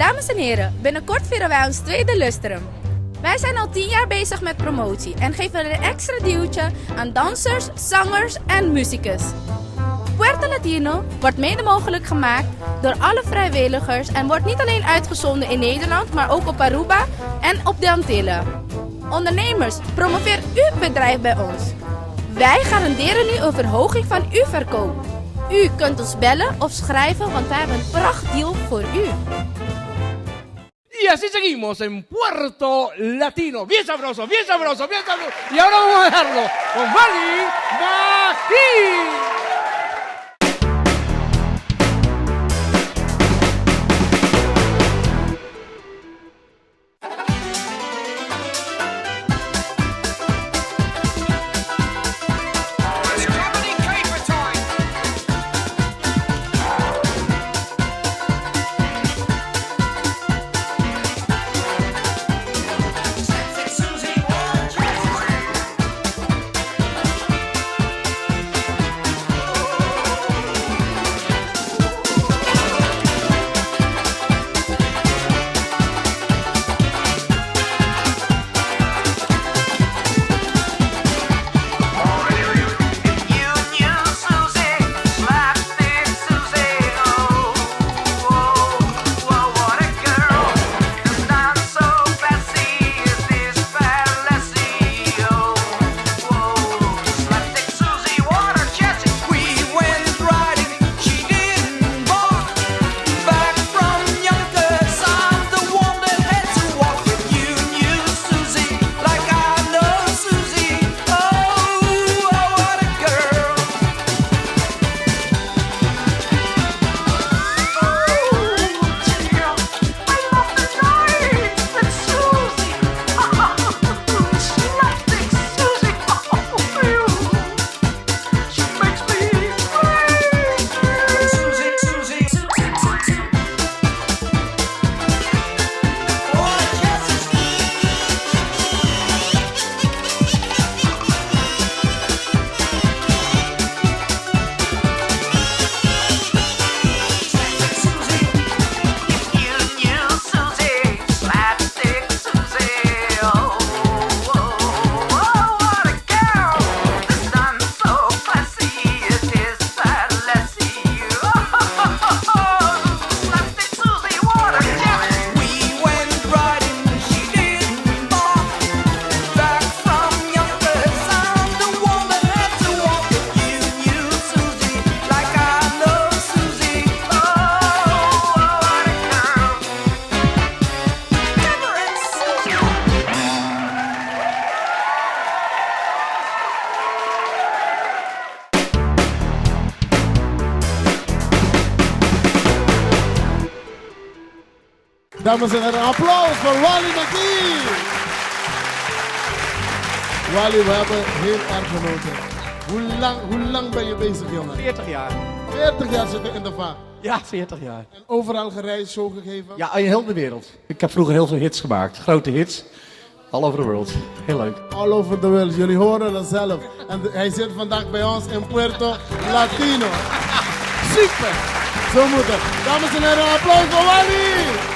Dames en heren, binnenkort vieren wij ons tweede lustrum. Wij zijn al 10 jaar bezig met promotie en geven een extra duwtje aan dansers, zangers en muzikus. Puerto Latino wordt mede mogelijk gemaakt door alle vrijwilligers en wordt niet alleen uitgezonden in Nederland, maar ook op Aruba en op de Antilles. Ondernemers, promoveer uw bedrijf bij ons. Wij garanderen nu een verhoging van uw verkoop. U kunt ons bellen of schrijven, want wij hebben een prachtdeal voor u. Y así seguimos en Puerto Latino. Bien sabroso, bien sabroso, bien sabroso. Y ahora vamos a dejarlo con Wally McKey. Dames en heren, een applaus voor Wally McKey. Wally, we hebben heel erg genoten. Hoe lang ben je bezig, jongen? 40 jaar. 40 jaar zitten in de vaart. Ja, 40 jaar. En overal gereisd, show gegeven? Ja, in heel de wereld. Ik heb vroeger heel veel hits gemaakt. Grote hits. All over the world. Heel leuk. All over the world. Jullie horen dat zelf. En hij zit vandaag bij ons in Puerto Latino. Super. Zo moet het. Dames en heren, een applaus voor Wally.